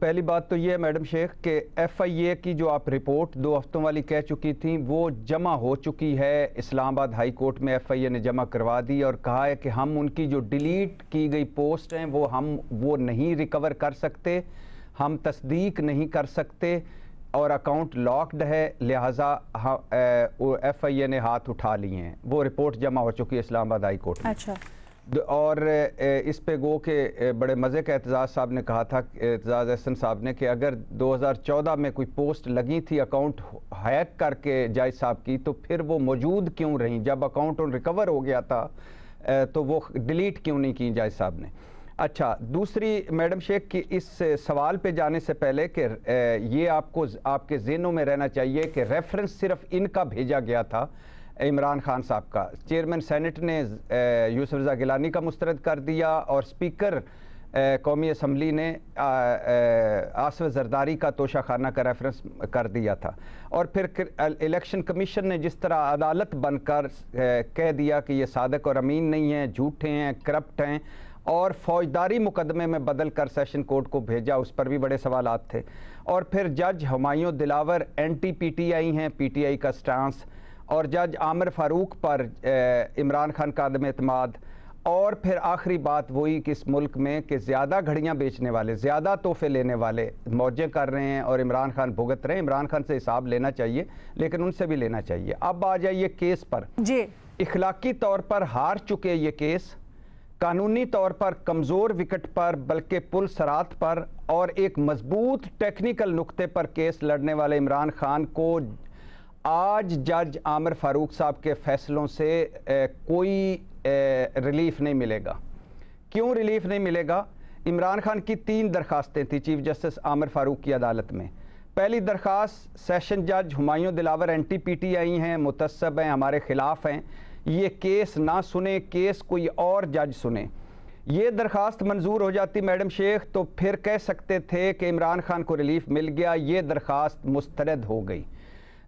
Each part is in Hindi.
पहली बात तो ये है मैडम शेख कि FIA की जो आप रिपोर्ट 2 हफ्तों वाली कह चुकी थी वो जमा हो चुकी है। इस्लामाबाद हाई कोर्ट में FIA ने जमा करवा दी और कहा है कि हम उनकी जो डिलीट की गई पोस्ट हैं वो नहीं रिकवर कर सकते, हम तस्दीक नहीं कर सकते और अकाउंट लॉक्ड है, लिहाजा FIA ने हाथ उठा लिए हैं। वो रिपोर्ट जमा हो चुकी है इस्लामाबाद हाई कोर्ट में। अच्छा। और इस पे गो के बड़े मज़े का एतजाज़ साहब ने कहा था, एतजाज़ एहसन साहब ने, कि अगर 2014 में कोई पोस्ट लगी थी अकाउंट हैक करके जज साहब की, तो फिर वो मौजूद क्यों रही? जब अकाउंट रिकवर हो गया था तो वो डिलीट क्यों नहीं की जज साहब ने? अच्छा, दूसरी मैडम शेख की इस सवाल पे जाने से पहले कि ये आपको आपके ज़हनों में रहना चाहिए कि रेफरेंस सिर्फ इनका भेजा गया था, इमरान खान साहब का। चेयरमैन सेनेट ने यूसुफ रज़ा गिलानी का मुस्तरद कर दिया और स्पीकर कौमी असम्बली ने आसफ जरदारी का तोशाखाना का रेफरेंस कर दिया था। और फिर इलेक्शन कमीशन ने जिस तरह अदालत बनकर कह दिया कि ये सादक और अमीन नहीं हैं, झूठे हैं, करप्ट हैं, और फौजदारी मुकदमे में बदल कर सेशन कोर्ट को भेजा, उस पर भी बड़े सवालात थे। और फिर जज हुमायूं दिलावर एंटी PTI हैं, PTI का स्टांस, और जज आमिर फारूक पर इमरान खान का अदम एतमाद। और फिर आखिरी बात वही कि इस मुल्क में कि ज़्यादा घड़ियाँ बेचने वाले, ज़्यादा तोहफे लेने वाले मौजें कर रहे हैं और इमरान खान भुगत रहे हैं। इमरान खान से हिसाब लेना चाहिए, लेकिन उनसे भी लेना चाहिए। अब आ जाइए केस पर जी। इखलाकी तौर पर हार चुके ये केस, कानूनी तौर पर कमज़ोर विकेट पर बल्कि पुल सरात पर और एक मजबूत टेक्निकल नुक्ते पर केस लड़ने वाले इमरान खान को आज जज आमिर फारूक साहब के फैसलों से कोई रिलीफ नहीं मिलेगा। क्यों रिलीफ नहीं मिलेगा? इमरान खान की 3 दरखास्तें थी चीफ जस्टिस आमिर फारूक की अदालत में। पहली दरखास्त, सेशन जज हुमायूं दिलावर एंटी PTI हैं, मुतस्सब हैं, हमारे ख़िलाफ़ हैं, ये केस ना सुने, केस कोई और जज सुने। ये दरखास्त मंजूर हो जाती मैडम शेख तो फिर कह सकते थे कि इमरान खान को रिलीफ मिल गया। ये दरखास्त मुस्तरद हो गई।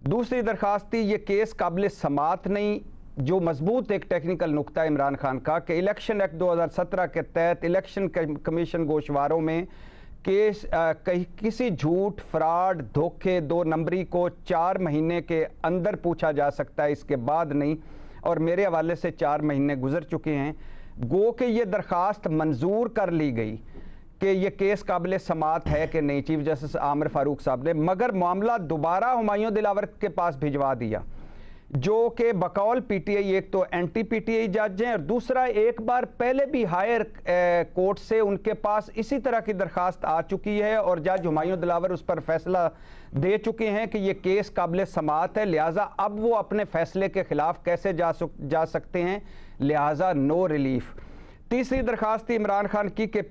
दूसरी दरखास्त थी, ये केस काबिल समात नहीं, जो मजबूत एक टेक्निकल नुक्ता इमरान खान का कि इलेक्शन एक्ट 2017 के तहत इलेक्शन कमीशन गोशवारों में केस किसी झूठ, फ्रॉड, धोखे, 2 नंबरी को 4 महीने के अंदर पूछा जा सकता है, इसके बाद नहीं। और मेरे हवाले से 4 महीने गुजर चुके हैं। गो के ये दरखास्त मंजूर कर ली गई कि ये केस काबिल समात है कि नहीं, चीफ जस्टिस आमिर फारूक साहब ने, मगर मामला दोबारा हुमायूं दिलावर के पास भिजवा दिया, जो कि बकौल PTI एक तो एंटी PTI जज हैं और दूसरा एक बार पहले भी हायर कोर्ट से उनके पास इसी तरह की दरखास्त आ चुकी है और जज हुमायूं दिलावर उस पर फैसला दे चुके हैं कि ये केस काबिल समात है, लिहाजा अब वो अपने फैसले के खिलाफ कैसे जा सकते हैं, लिहाजा नो रिलीफ। तीसरी दरखास्त थी इमरान खान की कि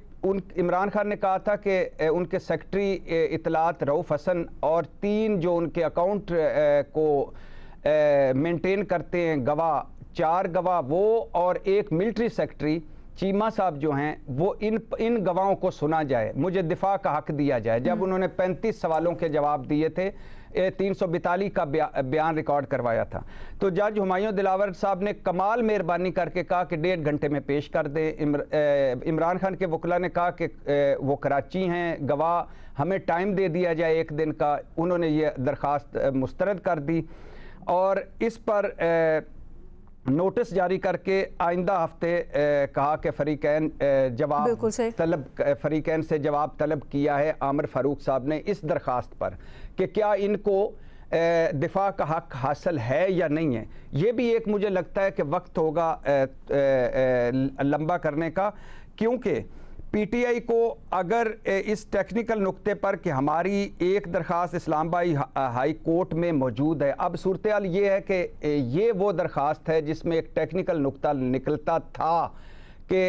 इमरान खान ने कहा था कि उनके सेक्रेटरी इतलात रऊफ़ हसन और 3 जो उनके अकाउंट को मेंटेन करते हैं गवाह, 4 गवाह वो और एक मिलिट्री सेक्रेटरी चीमा साहब जो हैं, वो इन गवाहों को सुना जाए, मुझे दिफा का हक दिया जाए। जब उन्होंने 35 सवालों के जवाब दिए थे, 342 का बयान रिकॉर्ड करवाया था, तो जज हुमायूं दिलावर साहब ने कमाल मेहरबानी करके कहा कि 1.5 घंटे में पेश कर दें। इमरान खान के वकला ने कहा कि वो कराची हैं, गवाह, हमें टाइम दे दिया जाए 1 दिन का। उन्होंने ये दरख्वास्त मुस्तरद कर दी और इस पर नोटिस जारी करके आइंदा हफ्ते कहा कि फरीकैन जवाब तलब, फरीकैन से जवाब तलब किया है आमिर फारूक साहब ने इस दरख्वास्त पर कि क्या इनको दिफा का हक हासिल है या नहीं है। ये भी एक मुझे लगता है कि वक्त होगा लंबा करने का, क्योंकि PTI को अगर इस टेक्निकल नुक्ते पर कि हमारी एक दरख्वास्त इस्लामाबाद हाई कोर्ट में मौजूद है, अब सूरत हाल ये है कि ये वो दरख्वास्त है जिसमें एक टेक्निकल नुक्ता निकलता था कि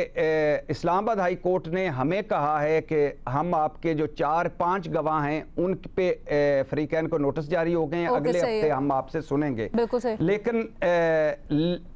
इस्लामाबाद हाई कोर्ट ने हमें कहा है कि हम आपके जो 4-5 गवाह हैं उन पे फरीकैन को नोटिस जारी हो गए हैं, अगले हफ्ते हम आपसे सुनेंगे, लेकिन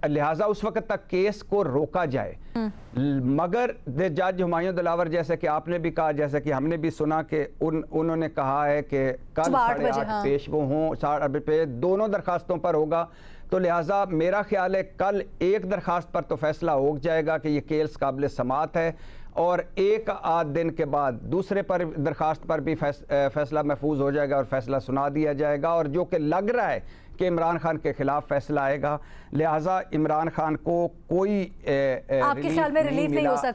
लिहाजा उस वक्त तक केस को रोका जाए। मगर जज हुमायूं दिलावर, जैसे कि आपने भी कहा, जैसे कि हमने भी सुना कि उन्होंने कहा है कि कल 8:30 पेश वो हों, 8:30 पे दोनों दरखास्तों पर होगा, तो लिहाजा मेरा ख्याल है कल एक दरखास्त पर तो फैसला हो जाएगा कि ये केस काबिल समात है और एक आध दिन के बाद दूसरे पर दरखास्त पर भी फैसला महफूज हो जाएगा और फैसला सुना दिया जाएगा, और जो कि लग रहा है कि इमरान खान के खिलाफ फैसला आएगा। लिहाजा इमरान खान को कोई आपके ख्याल में रिलीफ नहीं हो सकता?